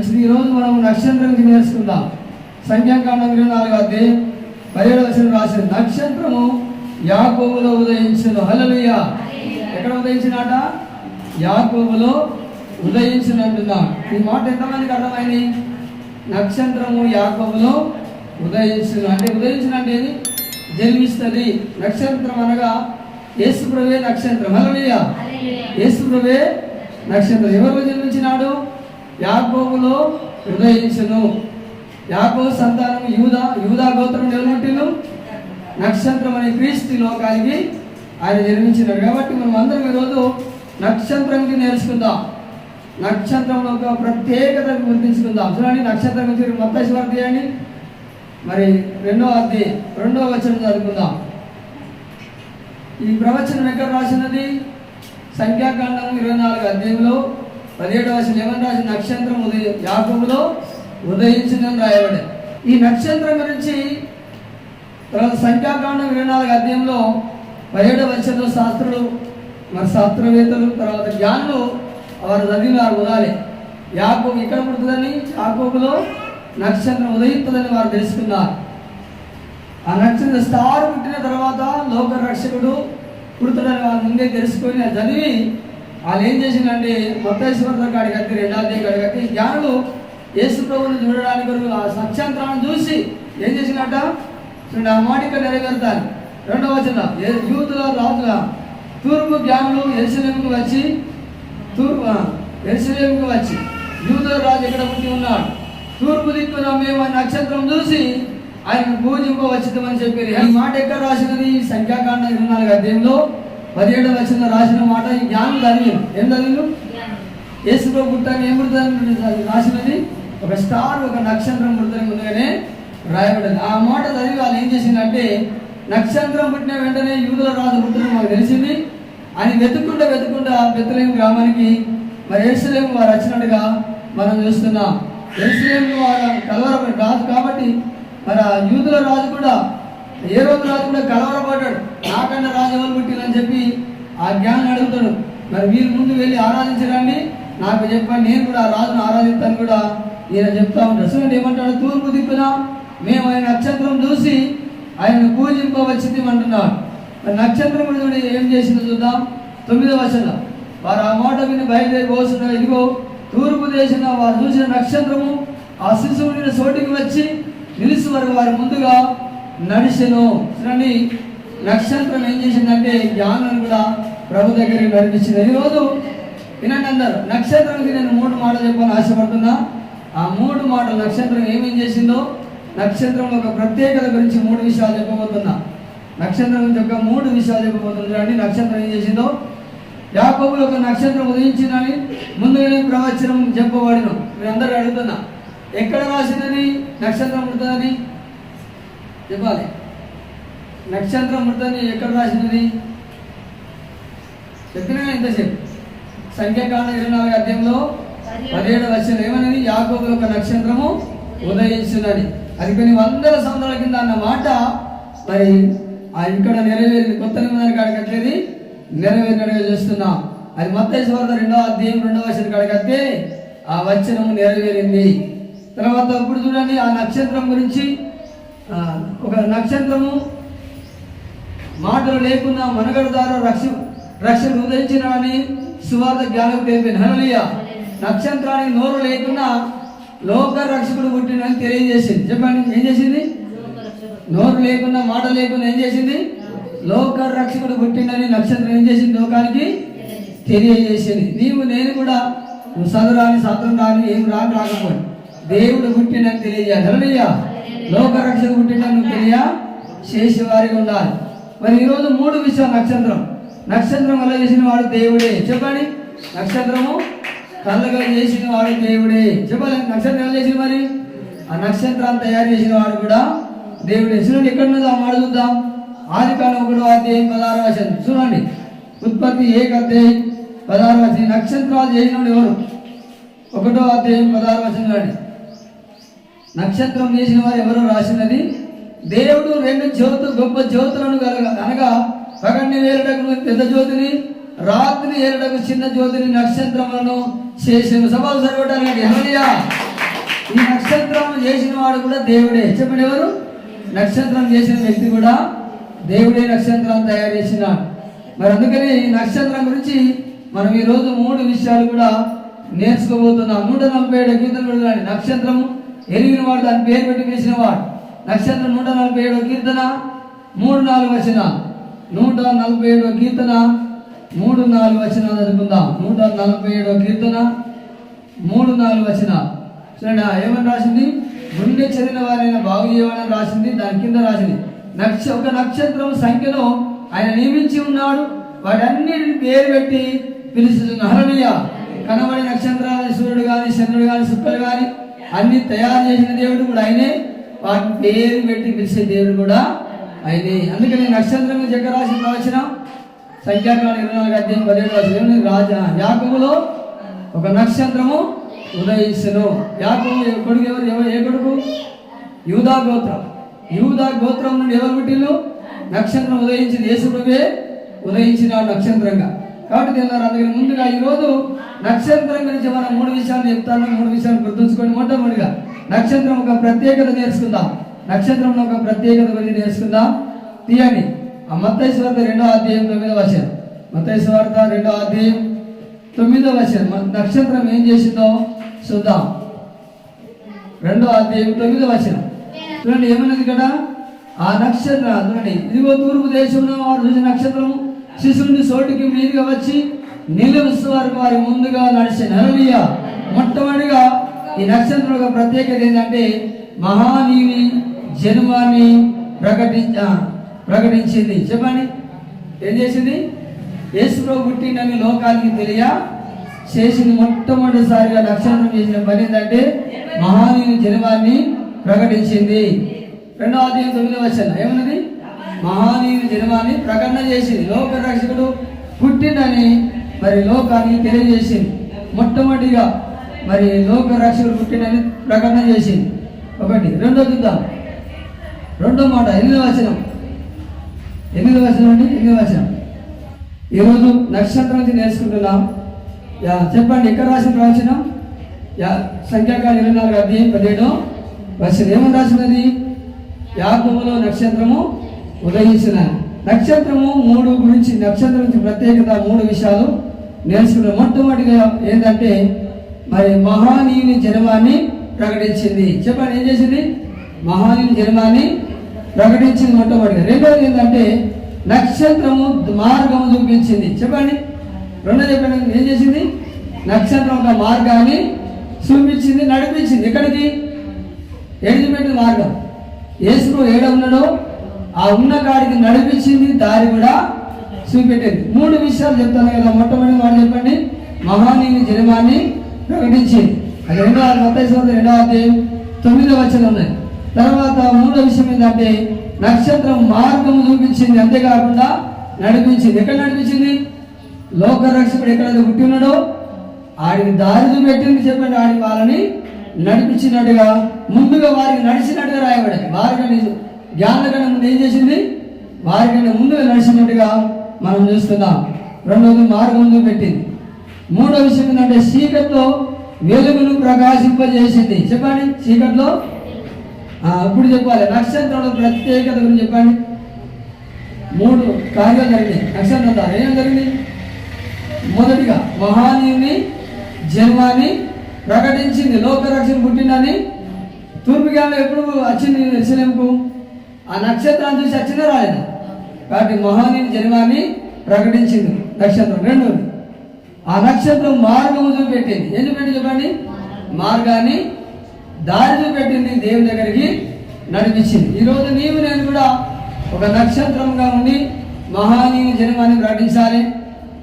మంచిది. ఈరోజు మనం నక్షత్రం నేర్చుకుందాం. సంఖ్యాకాండం 24వ అధ్యాయం 17వ వచనం రాసిన నక్షత్రము యాకోబులో ఉదయించును. హల్లెలూయా. ఎక్కడ ఉదయించినాట? యాకోబులో ఉదయించినట్టున్నా. ఈ మాట ఎంతమందికి అర్థమైంది? నక్షత్రము యాకోబులో ఉదయించును అంటే ఉదయించిన అంటే జన్మిస్తుంది. నక్షత్రం అనగా యేసు ప్రభువే నక్షత్రం. హల్లెలూయా. యేసు ప్రభువే నక్షత్రం. ఎవరు జన్మించినాడు? యాకోబులో ఉదయించును. యాకోబు సంతానం యూదా గోత్రం నిలబెట్టిను. నక్షత్రం అనే క్రీస్తు లోకానికి ఆయన జన్మించినాడు. కాబట్టి మనం అందరం ఈరోజు నక్షత్రంకి నేర్చుకుందాం. నక్షత్రంలో ఒక ప్రత్యేకత గుర్తించుకుందాం. చూడండి, నక్షత్రం గురించి మత్తయి వార్త చేయండి. మరి 2వ అధ్యాయం 2వ వచనం చదువుకుందాం. ఈ ప్రవచనం ఎక్కడ రాసినది? సంఖ్యాకాండం 24వ అధ్యాయంలో 17వ వచనం ఏమని రాసి? నక్షత్రం యాకోబులో ఉదయించిందని రాయబడి. ఈ నక్షత్రం గురించి తర్వాత సంఖ్యాకాండం 24వ అధ్యాయంలో 17వ వచనంలో శాస్త్రులు మరి శాస్త్రవేత్తలు తర్వాత జ్ఞానులు వారు చదివినారు. ఉదాలే యాకోబు ఇక్కడ పుడుతుందని, యాకోబులో నక్షత్రం ఉదయిస్తుందని వారు తెలుసుకున్నారు. ఆ నక్షత్రం స్టార్ పుట్టిన తర్వాత లోక రక్షకుడు పుడుతుందని వారు ముందే తెలుసుకొని చదివి వాళ్ళు ఏం చేసిందంటే మత్తయి కాడికి వచ్చి 2వ అధ్యాయం కాడికి వచ్చి జ్ఞానులు యేసు ప్రభువుని చూడడానికి కొరకు ఆ నక్షత్రాన్ని చూసి ఏం చేసినట్ట? చూడండి, ఆ మాట ఇక్కడ నెరవేరుతారు. 2వ వచనం, యూదుల రాజుల తూర్పు జ్ఞానులు యెరూషలేముకు వచ్చి యూదుల రాజు ఎక్కడ పుట్టి ఉన్నాడు? తూర్పు దిక్కున మేము నక్షత్రం చూసి ఆయన పూజింపవచ్చుతామని చెప్పారు. ఈ మాట ఎక్కడ రాసినది? సంఖ్యాకాండం 24వ అధ్యాయంలో 17వ వచనంలో రాసిన మాట. ఈ జ్ఞానులు చదివారు. ఏం చదివారు? యేసు ప్రభు పుట్టాన్ని ఏం పుడుతుంది రాసినది? ఒక స్టార్, ఒక నక్షత్రం పుడుతుంది ముందుగానే రాయబడింది. ఆ మాట చదివి వాళ్ళు ఏం చేసిందంటే నక్షత్రం పుట్టిన వెంటనే యూదుల రాజు పుట్టిన మాకు తెలిసింది అని వెతుక్కుంటా బెత్లెహేము గ్రామానికి మరి యెరూషలేము వారు వచ్చినట్టుగా మనం చూస్తున్నాం. యెరూషలేము వారు కలవరపడి రాజు కాబట్టి మరి ఆ యూదుల రాజు కూడా హేరోదు రాజు కూడా కలవరపడ్డాడు. నాకన్నా రాజు ఎవరు పుట్టిందని చెప్పి ఆ జ్ఞానం అడుగుతాడు. మరి వీరు ముందు వెళ్ళి ఆరాధించరండి, నాకు చెప్పండి, నేను కూడా ఆ రాజును ఆరాధిస్తాను కూడా ఈయన చెప్తా ఉంటాడు. చూడండి ఏమంటాడు? తూర్పు దిక్కున మేము ఆయన నక్షత్రం చూసి ఆయనను పూజింపవచ్చింది అంటున్నాడు. మరి నక్షత్రం కూడా ఏం చేసిందో చూద్దాం. 9వ వచనం, వారు ఆ మాట విని బయలుదేరి పోతున్నారు. ఇదిగో తూర్పు దేశం వారు చూసిన నక్షత్రము ఆ శిశువుని చోటికి వచ్చి నిలిచి వరకు వారి ముందుగా నడిచెను. చూడండి, నక్షత్రం ఏం చేసిందంటే జ్ఞానాన్ని కూడా ప్రభు దగ్గరికి నడిపించింది. ఈరోజు వినండి అందరు, నక్షత్రానికి నేను 3 మాటలు చెప్పాలని ఆశపడుతున్నా. ఆ 3 మాటలు నక్షత్రం ఏమేం చేసిందో, నక్షత్రంలో ఒక ప్రత్యేకత గురించి 3 విషయాలు చెప్పబోతున్నా. నక్షత్రం గురించి ఒక 3 విషయాలు చెప్పబోతున్నా. చూడండి, నక్షత్రం ఏం చేసిందో. యాకోబులో ఒక నక్షత్రం ఉదయించిందని ముందుగానే ప్రవచనం చెప్పబడిన. మీరు అందరూ అడుగుతున్నా, ఎక్కడ రాసినది నక్షత్రం పుడుతుందని? చెప్పాలి. నక్షత్రం పుడుతుంది ఎక్కడ రాసినది? చెప్పినా ఇంతసేపు. సంఖ్యాకాండం 24వ అధ్యాయంలో 17వ వచనం ఏమనేది? యాకోబులో ఒక నక్షత్రము ఉదయించున్నది. అది కొన్ని వందల సంవత్సరాల కింద అన్న మాట మరి ఇక్కడ నెరవేరింది. కొత్త నిబంధన కాడికి వచ్చేది నెరవేరినట్టుగా చూస్తున్నాం. అది మత్తయి సువార్త 2వ అధ్యాయం 2వ వచనం కాడికి వస్తే ఆ వచనము నెరవేరింది. తర్వాత ఇప్పుడు చూడండి, ఆ నక్షత్రం గురించి ఒక నక్షత్రము మాటలు లేకున్నా మనుగడ ద్వారా రక్షణ ఉదయించిన అని సువార్త జ్ఞానం తెలిపింది. హల్లెలూయా. నక్షత్రానికి నోరు లేకున్నా లోక రక్షకుడు పుట్టినని తెలియజేసింది. చెప్పండి, ఏం చేసింది? నోరు లేకున్నా మాట లేకున్నా ఏం చేసింది? లోక రక్షకుడు పుట్టినని నక్షత్రం ఏం చేసింది? లోకానికి తెలియజేసింది. నేను కూడా చదువురాని సత్రం రాని ఏం రాకపోయి దేవుడు పుట్టినని తెలియజేయాలి. హల్లెలూయా. లోక రక్షకుడు పుట్టినని తెలియచేసేవారిగా ఉండాలి. మరి ఈరోజు 3 విషయాలు. నక్షత్రం వల్ల చేసిన వాడు దేవుడే. చెప్పండి, నక్షత్రము కళ్ళగా చేసిన వాడు దేవుడే. చెప్పాలి, నక్షత్రం ఎలా చేసిన మరి? ఆ నక్షత్రాన్ని తయారు చేసిన వాడు కూడా దేవుడే. చూడండి, ఎక్కడ ఉన్నదో ఆ మాట చూద్దాం. ఆదికాండం 1వ అధ్యాయం 16వ వచనం చూడండి. ఉత్పత్తి 1వ అధ్యాయం 16వ వచనం. నక్షత్రాలు చేసినప్పుడు ఎవరు? 1వ అధ్యాయం 16వ వచనం. నక్షత్రం చేసిన వారు ఎవరో రాసినది. దేవుడు 2 గొప్ప జ్యోతులను అనగా పగడిని వేరుటకు పెద్ద జ్యోతిని, రాత్రిని ఏరుటకు చిన్న జ్యోతిని నక్షత్రములను చేసిన. సభలు సరిపడాలి. హల్లెలూయా. ఈ నక్షత్రం చేసిన వాడు కూడా దేవుడే. చెప్పండి, ఎవరు? నక్షత్రం చేసిన వ్యక్తి కూడా దేవుడే నక్షత్రం తయారు చేసినాడు. మరి అందుకని నక్షత్రం గురించి మనం ఈరోజు 3 విషయాలు కూడా నేర్చుకోబోతున్నాం. 147 కీర్తన నక్షత్రము ఎరిగిన వాడు, దాని పేరు పెట్టి పిలిచిన వాడు. నక్షత్రం 147 కీర్తన 3-4 వచనాలు. 147 కీర్తన 3-4 వచనాలు చదువుకుందాం. 147 కీర్తన 3-4 వచనాలు చూడండి. ఏమని రాసింది? గుండె చెదిరిన వారైనా బాగు చేయమని రాసింది. దాని కింద రాసింది, ఒక నక్షత్రం సంఖ్యలో ఆయన నియమించి ఉన్నాడు, వాటన్నిటిని పేరు పెట్టి పిలుస్తున్నాడు. హల్లెలూయా. కనబడి నక్షత్రాలు, సూర్యుడు కానీ, చంద్రుడు కానీ, శుక్రుడు కానీ అన్ని తయారు చేసిన దేవుడు కూడా ఆయనే. వాటిని పేరు పెట్టి పిలిచే దేవుడు కూడా ఆయనే. అందుకని నక్షత్రం జగ్గ రాసిన ప్రవచనం సంఖ్యాకాండం 24:17 రాజా యాకోబులో ఒక నక్షత్రము ఉదయించును. యాకోబు కొడుకు ఎవరు? ఏ కొడుకు? యూదా గోత్రం. యూదా గోత్రం నుండి ఎవరు పుట్టిల్లు? నక్షత్రం ఉదయించింది. యేసుప్రభువే ఉదయించిన నక్షత్రంగా. కాబట్టి తెల్లారు. అందుకని ముందుగా ఈరోజు నక్షత్రం గురించి మనం 3 విషయాలు చెప్తాను. 3 విషయాలు గుర్తుంచుకోండి. మొట్టమొదటిగా నక్షత్రం ఒక ప్రత్యేకత నేర్చుకుందాం. నక్షత్రంలో ఒక ప్రత్యేకత గురించి నేర్చుకుందాం. తీయండి మత్తయి సువార్త 2:9 వచనం. మత్తయి సువార్త 2:9 నక్షత్రం ఏం చేసిందో చూద్దాం. 2:9 వచనం చూడండి. ఏమన్నది ఇక్కడ? ఆ నక్షత్రం చూడండి. ఇదిగో తూర్పు దేశంలో వారు చూసిన నక్షత్రము శిశువుని చోటుకి మీదుగా వచ్చి నిలువస్తు వారికి వారి ముందుగా నడిచాను. హల్లెలూయా. మొట్టమొదటిగా ఈ నక్షత్రం ఒక ప్రత్యేకత ఏంటంటే మహానీయుని జన్మాన్ని ప్రకటించింది. చెప్పండి, ఏం చేసింది? యేసుప్రభు పుట్టిండని లోకానికి తెలియ చేసింది. మొట్టమొదటిసారిగా నక్షత్రం చేసిన పని ఏంటంటే మహానీయుని జన్మాన్ని ప్రకటించింది. 2:9 ఏమన్నది? మహానీయుని జన్మాన్ని ప్రకటన చేసింది. లోక రక్షకుడు పుట్టిండని మరి లోకానికి తెలియజేసింది. మొట్టమొదటిగా మరి లోక రక్షకుడు పుట్టిండని ప్రకటన చేసింది. ఒకటి. రెండో చూద్దాం. రెండో మాట 8వ వచనం. 8వ వచనం. ఈరోజు నక్షత్రం నుంచి నేర్చుకుంటున్నాం. చెప్పండి, ఎక్కడ రాసిన ప్రవచనం? సంఖ్యాకాండం 24:17 ఏమని రాసినది? యాకోబులో నక్షత్రము ఉదయించిన. నక్షత్రము 3 గురించి, నక్షత్రం నుంచి ప్రత్యేకత 3 విషయాలు నేర్చుకున్నాం. మొట్టమొదటిగా ఏంటంటే మరి మహానీయుని జన్మాన్ని ప్రకటించింది. చెప్పండి, ఏం చేసింది? మహానీయుని జన్మాన్ని ప్రకటించింది మొట్టమొదటిగా. రెండవది ఏంటంటే నక్షత్రము మార్గము చూపించింది. చెప్పండి, రెండో చెప్పండి. ఏం చేసింది? నక్షత్రం ఒక మార్గాన్ని చూపించింది, నడిపించింది. ఎక్కడికి? ఎడిచిపెట్టిన మార్గం. యేసు ఏడ ఉన్నాడో ఆ ఉన్న కాడికి నడిపించింది, దారి కూడా చూపెట్టింది. 3 విషయాలు చెప్తాను కదా. మొట్టమొదటి మాట చెప్పండి, మహానీయుని జన్మాన్ని ప్రకటించింది. అది మత్తయి సువార్త 2:9 ఉన్నాయి. తర్వాత 3వ విషయం ఏంటంటే నక్షత్రం మార్గం చూపించింది, అంతేకాకుండా నడిపించింది. ఎక్కడ నడిపించింది? లోక రక్షకుడు ఎక్కడైతే పుట్టి ఉన్నాడో ఆడికి దారి చూపెట్టింది. చెప్పండి, ఆడికి వాళ్ళని నడిపించినట్టుగా, ముందుగా వారికి నడిచినట్టుగా రాయబడింది. వారికన్నా జ్ఞానం కన్నా ముందు ఏం చేసింది? వారికన్నా ముందుగా నడిచినట్టుగా మనం చూస్తున్నాం. రెండవది మార్గం చూపెట్టింది. 3వ విషయం ఏంటంటే చీకట్లో వెలుగును ప్రకాశింపజేసింది. చెప్పండి, చీకట్లో ఇప్పుడు చెప్పాలి. నక్షత్రంలో ప్రత్యేకత గురించి చెప్పండి. 3 కార్యాలు జరిగినాయి నక్షత్రం ద్వారా. ఏం జరిగింది? మొదటిగా మహానీయుని జన్మాన్ని ప్రకటించింది. లోకరక్షణ పుట్టిందని తూర్పుగాల్లో ఎప్పుడు వచ్చింది ఎరుసలేముకు? ఆ నక్షత్రాన్ని చూసి వచ్చిందా రాలేదు? కాబట్టి మహానీయుని జన్మాన్ని ప్రకటించింది నక్షత్రం. రెండోది, ఆ నక్షత్రం మార్గము చూపెట్టింది. ఏం చూపెట్టి చెప్పండి? మార్గాన్ని, దారి చూపెట్టింది, దేవుని దగ్గరికి నడిపించింది. ఈరోజు నీవు నేను కూడా ఒక నక్షత్రంగా ఉండి మహానీయుని జన్మాన్ని ప్రకటించాలి.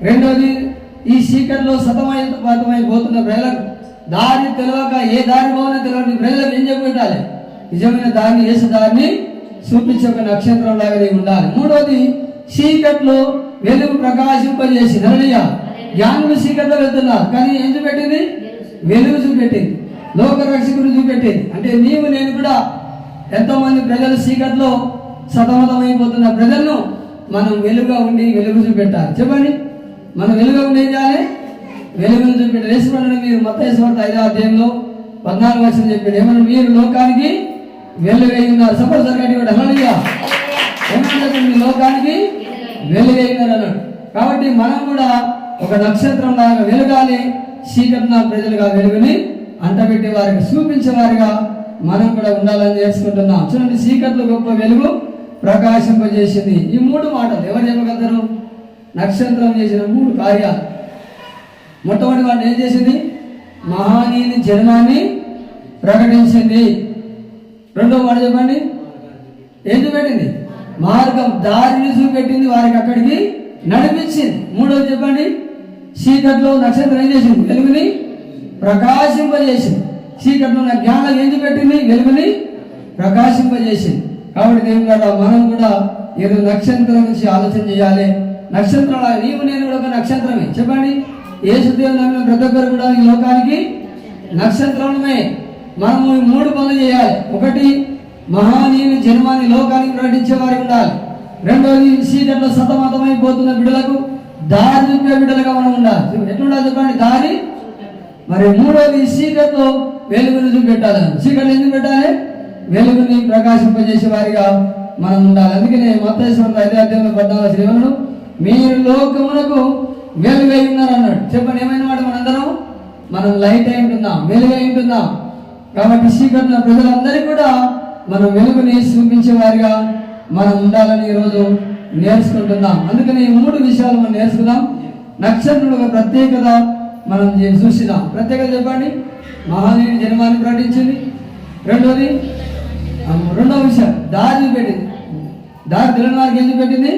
రెండోది, ఈ చీకట్లో సతమైపోతున్న ప్రజలకు దారి తెలియక ఏ దారి పోవాలో తెలియని ప్రజలకు ఏం చెప్పాలి? నిజమైన దారిని, యేసు దారిని చూపించే ఒక నక్షత్రం లాగా ఉండాలి. మూడోది, చీకట్లో వెలుగు ప్రకాశింపజేసి. హల్లెలూయా. జ్ఞానులు చీకట్లో వెళ్తున్నారు, కానీ ఏం చూపెట్టింది? వెలుగు చూపెట్టింది, లోక రక్షకుడు చూపెట్టింది. అంటే నీవు నేను కూడా ఎంతోమంది ప్రజలు చీకట్లో సతమతమైపోతున్న ప్రజలను మనం వెలుగుగా ఉండి వెలుగు చూపెట్టాలి. చెప్పండి, మనం వెలుగుగా ఉండి ఏం చేయాలి? వెలుగును చూపెట్టాలి. యేసుప్రభుని మీరు మత్తయి సువార్త 5వ అధ్యాయంలో 14వ వచనం చెప్పాడు ఏమన్నా, మీరు లోకానికి వెలుగై ఉన్నారు. సపోజ్ జరగండి హల్లెలూయా. ఏమన్నా, మీ లోకానికి వెలుగై ఉన్నారు అన్నాడు. కాబట్టి మనం కూడా ఒక నక్షత్రం లాగా వెలగాలి. చీకటిన ప్రజలుగా వెలుగుని అంటబెట్టే వారికి చూపించే వారిగా మనం కూడా ఉండాలని చేసుకుంటున్నాం. చూడండి, చీకట్లో గొప్ప వెలుగు ప్రకాశింపజేసింది. ఈ 3 మాటలు ఎవరు చెప్పగలుగుతారు? నక్షత్రం చేసిన 3 కార్యాలు. మొట్టమొదటి వాడు ఏం చేసింది? మహానీయుని జన్మాన్ని ప్రకటించింది. రెండవ మాట చెప్పండి, ఏం చూపెట్టింది? మార్గం, దారిని చూపెట్టింది, వారికి అక్కడికి నడిపించింది. మూడవది చెప్పండి, చీకట్లో నక్షత్రం ఏం చేసింది? వెలుగుని ప్రకాశింపజేసింది. చీకట్లో ఉన్న జ్ఞానం ఏం చూపెట్టింది? వెలుగుని ప్రకాశింపజేసింది. కాబట్టి దేవుని గారు మనం కూడా ఏదో నక్షత్రం నుంచి ఆలోచన చేయాలి. నక్షత్రాల నీవు నేను కూడా ఒక నక్షత్రమే. చెప్పండి, యేసు దేవుని ప్రతి ఒక్కరు కూడా ఈ లోకానికి నక్షత్రమే. మనము 3 పనులు చేయాలి. ఒకటి, మహానీయుని జన్మాన్ని లోకానికి ప్రకటించే వారికి ఉండాలి. రెండోది, చీకట్లో సతమతమైపోతున్న బిడ్డలకు దారి చూపే బిడ్డలుగా మనం ఉండాలి. ఎట్లుండాలి చెప్పండి? దారి. మరి మూడోది, చీకట్లో వెలుగుని చూపెట్టాలి. చీకట్లు ఎందుకు పెట్టాలి? వెలుగుని ప్రకాశింపజేసే వారిగా మనం ఉండాలి. అందుకనే మత్తయి సువార్త 5వ అధ్యాయంలో 14వ వచనం, మీరు లోకమునకు వెలుగై ఉన్నారు అన్నాడు. చెప్పండి, ఏమైనా మాట? మనందరం మనం లైట్ అయి ఉంటున్నాం, వెలుగై ఉంటున్నాం. కాబట్టి చీకట్లో ప్రజలందరికీ కూడా మనం వెలుగుని చూపించే వారిగా మనం ఉండాలని ఈరోజు నేర్చుకుంటున్నాం. అందుకని ఈ 3 విషయాలు మనం నేర్చుకుందాం. నక్షత్రం ఒక ప్రత్యేకత మనం చూసినాం. ప్రత్యేకత చెప్పండి, మహానీయుని జన్మాన్ని ప్రకటించింది. రెండవ విషయం, దారి చూపెట్టింది. దారి తెలియని వారికి ఏం చూపెట్టింది?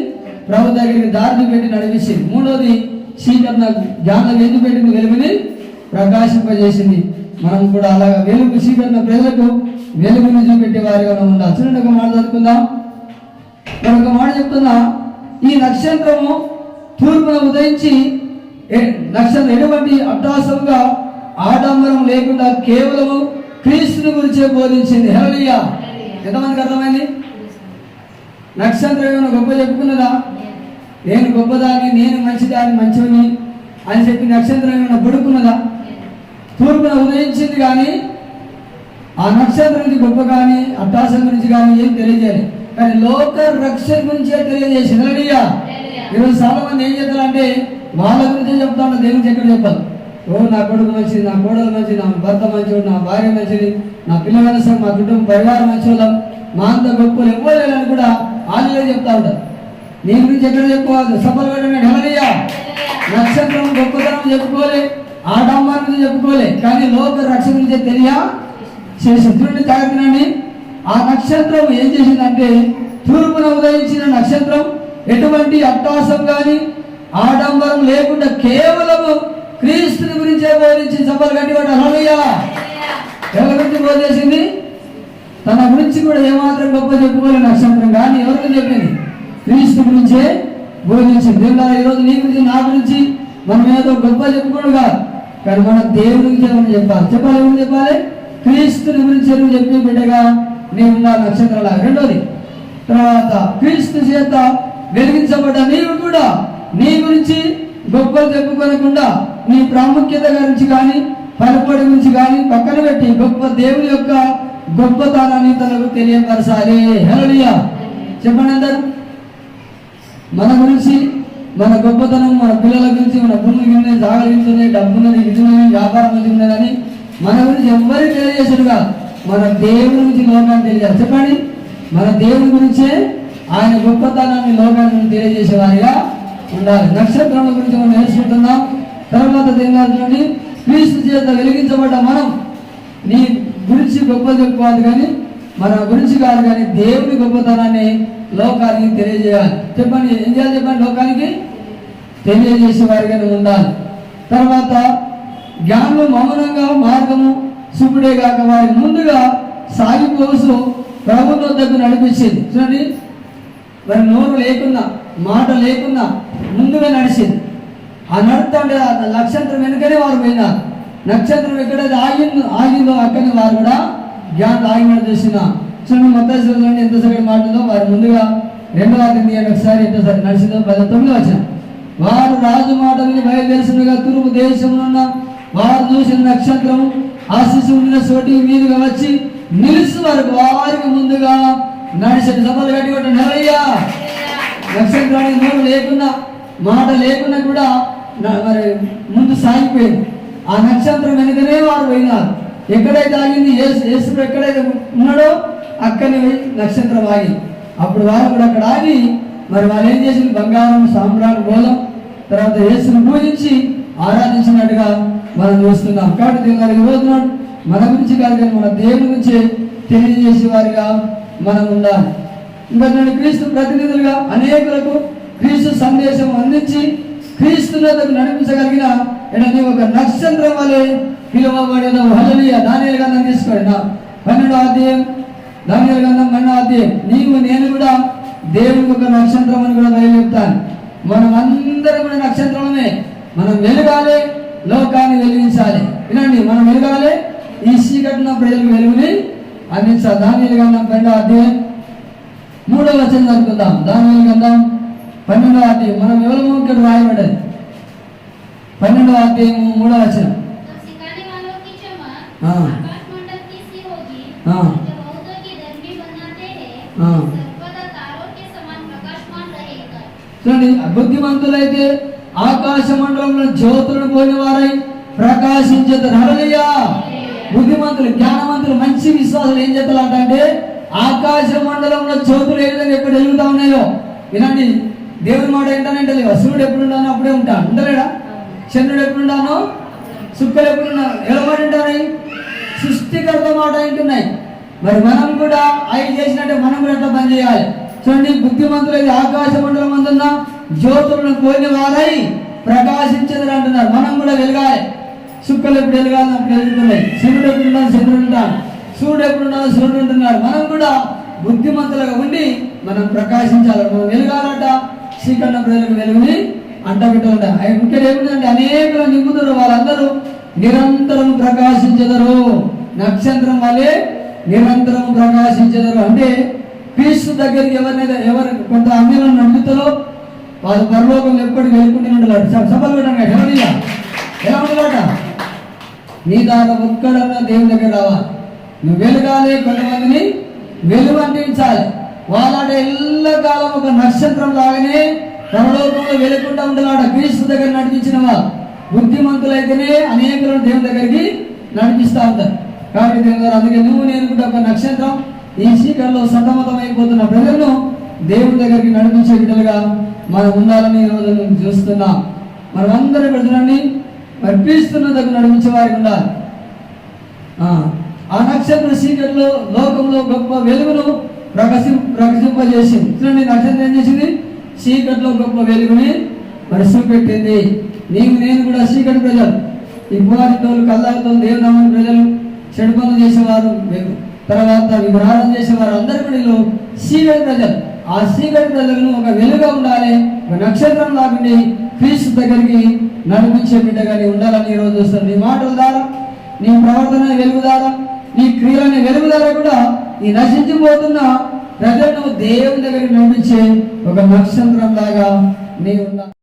ప్రభు దగ్గరికి దారి చూపెట్టి నడిపించింది. మూడోది, చీకట్న జ్ఞానం ఏం చూపెట్టింది? వెలుగుని ప్రకాశింపజేసింది. మనం కూడా అలాగా వెలుగు చీకట్న ప్రజలకు వెలుగుని చూపెట్టే వారిగా మనం ఉండాలి. చూడండి, ఒక మాట చదువుకుందాం. మరొక మాట చెప్తున్నా, ఈ నక్షత్రము తూర్పున ఉదయించి నక్షత్రం ఎటువంటి అట్టాసంగా ఆడంబరం లేకుండా కేవలము క్రీస్తుని గురించే బోధించింది. హల్లెలూయా. ఎంతమందికి అర్థమైంది? నక్షత్రం ఏమైనా గొప్ప చెప్పుకున్నదా? నేను గొప్పదాన్ని, నేను మంచిదాన్ని, మంచిని అని చెప్పి నక్షత్రం ఏమైనా బుడుకున్నదా? తూర్పున ఉదయించింది కానీ ఆ నక్షత్రం గురించి గొప్ప కానీ అట్టాసం గురించి కానీ ఏం తెలియజేయాలి. కానీ లోక రక్షణ గురించే తెలియజేసింది. హల్లెలూయా. ఈరోజు చాలా మంది ఏం చేస్తారంటే వాళ్ళ గురించే చెప్తా ఉంటారు, దేవుని ఎక్కడ చెప్పాలి. నా కొడుకు మంచిది, నా కోడలు మంచిది, నా భర్త మంచిది, నా భార్య మంచిది, నా పిల్లల సార్, మా కుటుంబం పరివారం మంచివాళ్ళం, మా అంత గొప్పలు ఇవ్వలేదని కూడా వాళ్ళే చెప్తా ఉంటారు. నీ గురించి ఎక్కడ చెప్పుకోవాలి? సఫలు పెట్టండి. హల్లెలూయా. నక్షత్రం గొప్పతనం చెప్పుకోలే, ఆడంబరం గురించి చెప్పుకోలే, కానీ లోక రక్షణ గురించి చేసి చూడండి, జాగ్రత్తనండి. ఆ నక్షత్రం ఏం చేసిందంటే తూర్పున ఉదయించిన నక్షత్రం ఎటువంటి అట్టాసం కానీ ఆడంబరం లేకుండా కేవలము క్రీస్తుని గురించే బోధించి సభలు కట్టివాడు. హల్లెలూయా. ఎవరి గురించి బోధించింది? తన గురించి కూడా ఏమాత్రం గొప్ప చెప్పుకోలే నక్షత్రం, కానీ ఎవరికి చెప్పింది? క్రీస్తు గురించే బోధించింది. దేవుడా, ఈరోజు నీ గురించి, నా గురించి మనం ఏదో గొప్ప చెప్పుకోడు కాదు, కానీ మన దేవుడి గురించి ఏమని చెప్పాలి. ఏమని చెప్పాలి? క్రీస్తుని గురించి నువ్వు చెప్పి బిడ్డగా నీవు నక్షత్రాల. రెండోది, తర్వాత క్రీస్తు చేత వెలిగించబడ్డ నీవు కూడా నీ గురించి గొప్పలు చెప్పుకోనకుండా నీ ప్రాముఖ్యత గురించి కానీ పలుపడి గురించి కానీ పక్కన పెట్టి గొప్ప దేవుని యొక్క గొప్పతనాన్ని తనకు తెలియపరచాలి. హల్లెలూయా. చెప్పండి అందరూ. మన గురించి, మన గొప్పతనం, మన పిల్లల గురించి, మన భూములు ఉన్నాయి, జాగలు ఉన్నాయి, డబ్బున్నది, ఇది ఉన్నది, వ్యాపారం ఉన్నదని మన గురించి ఎవరికి తెలియజేసాడు కాదు, మన దేవుని గురించి లోకాన్ని తెలియజేయాలి. చెప్పండి, మన దేవుని గురించే ఆయన గొప్పతనాన్ని లోకాన్ని తెలియజేసేవారిగా ఉండాలి. నక్షత్రాల గురించి మనం నేర్చుకుంటున్నాం. తర్వాత దేవుని క్రీస్తు చేత వెలిగించబడ్డ మనం నీ గురించి గొప్ప చెప్పుకోవాలి, కానీ మన గురించి కాదు, కానీ దేవుని గొప్పతనాన్ని లోకానికి తెలియజేయాలి. చెప్పండి, ఏం చేయాలి చెప్పండి? లోకానికి తెలియజేసే వారిగా ఉండాలి. తర్వాత జ్ఞానము మౌనంగా మార్గము చూపుడే కాక వారి ముందుగా సాగిపోసు ప్రభుత్వ వద్దకు నడిపించింది. చూడండి, మరి నోరు లేకున్నా, మాట లేకున్నా ముందుగా నడిచింది. ఆ నడుతుంటే నక్షత్రం వెనుకనే వారు పోయినారు. నక్షత్రం ఎక్కడైతే ఆగిందో అక్కడనే వారు కూడా జ్ఞానం ఆగినట్టు చూసిన. చూడండి, మత్తయి ఎంత సగటు మాటలో వారు ముందుగా 2వ అధ్యాయం ఒకసారి ఎంతసారి నడిచిందో 19వ వచనం. వారు రాజు మాట విని బయలుదేరినగా తూర్పు దేశంలో ఉన్న వారు చూసిన నక్షత్రం ఆ శిశువు ఉండిన చోటి మీదుగా వచ్చి నిలిచి వరకు వారికి ముందుగా నడిచిన సభలు కట్టి కొట్టిన హల్లెలూయా. నక్షత్రానికి నోరు లేకున్నా మాట లేకున్నా కూడా మరి ముందు సాగిపోయింది. ఆ నక్షత్రం వెనుకనే వారు పోయినారు. ఎక్కడైతే ఆగింది, యేసు ఎక్కడైతే ఉన్నాడో అక్కడనే నక్షత్రం ఆగి, అప్పుడు వారు కూడా అక్కడ ఆగి మరి వాళ్ళు ఏం చేసింది, బంగారం సాంబ్రాణి బోలం తర్వాత యేసును పూజించి ఆరాధించినట్టుగా మనం చూస్తున్నాం. కాబట్టి దేవుని రోజునాడు మన గురించి కాదు కానీ మన దేవుని గురించి తెలియజేసే వారిగా మనం ఉండాలి. ఇంకా క్రీస్తు ప్రతినిధులుగా అనేకులకు క్రీస్తు సందేశం అందించి క్రీస్తులకు నడిపించగలిగిన ఒక నక్షత్రం వలె పిలువబడిన హల్లెలూయా. దానియేలు గ్రంథం తీసుకోండి, 12వ అధ్యాయం. దానియేలు గ్రంథం 12వ అధ్యాయం. నీవు నేను కూడా దేవునికి ఒక నక్షత్రం అని కూడా బయలుదేరుతాను. మనం అందరం కూడా నక్షత్రమే. మనం వెలగాలి, లోకాన్ని వెలిగించాలి. వినండి, మనం వెలగాలి, ఈ చీకటిన ప్రజలకు వెలుగుని అందించాలి. దానియేలు గ్రంథం 12వ అధ్యాయం 3వ వచనం చదువుకుందాం. దానియేలు గ్రంథం 12వ అధ్యాయం. మనం ఎవరు ఇక్కడ రాయబడ్డది 12వ అధ్యాయం 3వ వచనం. చూడండి, బుద్ధిమంతులైతే ఆకాశ మండలంలో జ్యోతులను పోయిన వారై ప్రకాశించేది. హల్లెలూయా. బుద్ధిమంతులు, జ్ఞానవంతులు, మంచి విశ్వాసులు ఏం చేస్తారంట అంటే ఆకాశ మండలంలో జ్యోతులు ఏ విధంగా ఎక్కడ వెలుగుతా ఉన్నాయో వినండి. దేవుని మాట ఏంటంటే సూర్యుడు ఎప్పుడు ఉన్నానో అప్పుడే ఉంటాను, ఉండలేడా? చంద్రుడు ఎప్పుడున్నానో, సుక్కలు ఎప్పుడున్నాను, ఎవరి ఉంటాయి? సృష్టికర్త మాట వింటున్నాయి. మరి మనం కూడా అవి చేసినట్టే మనం కూడా ఎట్లా పని చేయాలి. చూడండి, బుద్ధిమంతులైతే ఆకాశ మండలం అందున్న జ్యోతులను పోయిన వారై ప్రకాశించేది అంటున్నారు. మనం కూడా వెలగాలి. సుక్కలు ఎప్పుడు వెలగాలి, అప్పుడు వెలుగుతున్నాయి. చంద్రుడు ఎప్పుడున్నాను, చంద్రుడు ఉంటాను, సూర్యుడు ఎప్పుడున్నాను, సూర్యుడు ఉంటున్నాడు. మనం కూడా బుద్ధిమంతులుగా ఉండి మనం ప్రకాశించాలి. మనం వెలగాలంట, శ్రీకరణ ప్రజలకు వెలుగుని అంటబెట్టాలంట. ఇక్కడ ఏమిటంటే అనేకులు నింపుతారు, వాళ్ళందరూ నిరంతరం ప్రకాశించెదరు. నక్షత్రం వల్లే నిరంతరం ప్రకాశించెదరు. అంటే క్రీస్తు దగ్గరికి ఎవరు కొంత అన్యులను నడుపుతారో వాళ్ళు పరలోకంలో ఎప్పటికీ వెళ్ళుకుంటూ ఉండాలి. సభలు పెట్టండి, ఎలా ఉండాలట? నీ దాకా ఒక్కడన్నా దేవుని దగ్గర రావాలి. నువ్వు వెలగాలి, కొంతమందిని వెలుగు అంటించాలి. వాళ్ళ ఎల్లకాలం ఒక నక్షత్రం లాగానే పరలోకంలో వెలుగుకుంటూ ఉండాలట. క్రీస్తు దగ్గర నడిపించిన వాళ్ళు బుద్ధిమంతులైతేనే అనేకులను దేవుని దగ్గరికి నడిపిస్తూ ఉంటారు. కాబట్టి దేవుని గారు అందుకే నువ్వు నేను కూడా ఒక నక్షత్రం ఈ చీకట్లో సతమతమైపోతున్న ప్రజలను దేవుని దగ్గరికి నడిపించే బిడ్డలుగా మనం ఉండాలని ఈ రోజు చూస్తున్నాం. మనం అందరూ పెడుతున్నాండి, మరి క్రీస్తున్న దగ్గర నడిపించే వారికి ఉండాలి. ఆ నక్షత్ర చీకట్లో లోకంలో గొప్ప వెలుగును ప్రకాశింపజేసింది. చూడండి, నక్షత్రం ఏం చేసింది? చీకట్లో గొప్ప వెలుగుని మరి చూపెట్టింది. నీవు నేను కూడా చీకటి ప్రజలు, ఈ పురాతోలు కళ్ళతో దేవునామని ప్రజలు, చెడు పనులు చేసేవారు, తర్వాత విగ్రహారం చేసేవారు, అందరి కూడా చీకటి ప్రజలు. ఆ చీకటి ప్రజలను ఒక వెలుగా ఉండాలి, ఒక నక్షత్రం లాగుండి క్రీస్తు దగ్గరికి నడిపించే బిడ్డగా నీ ఉండాలని ఈరోజు చూస్తాను. నీ మాటల ద్వారా, నీ ప్రవర్తన వెలుగు ద్వారా, నీ క్రియలనే వెలుగు ద్వారా కూడా ఈ నశించిపోతున్న ప్రజలను దేవుని దగ్గరికి నడిపించే ఒక నక్షత్రం లాగా నీ ఉండాలి.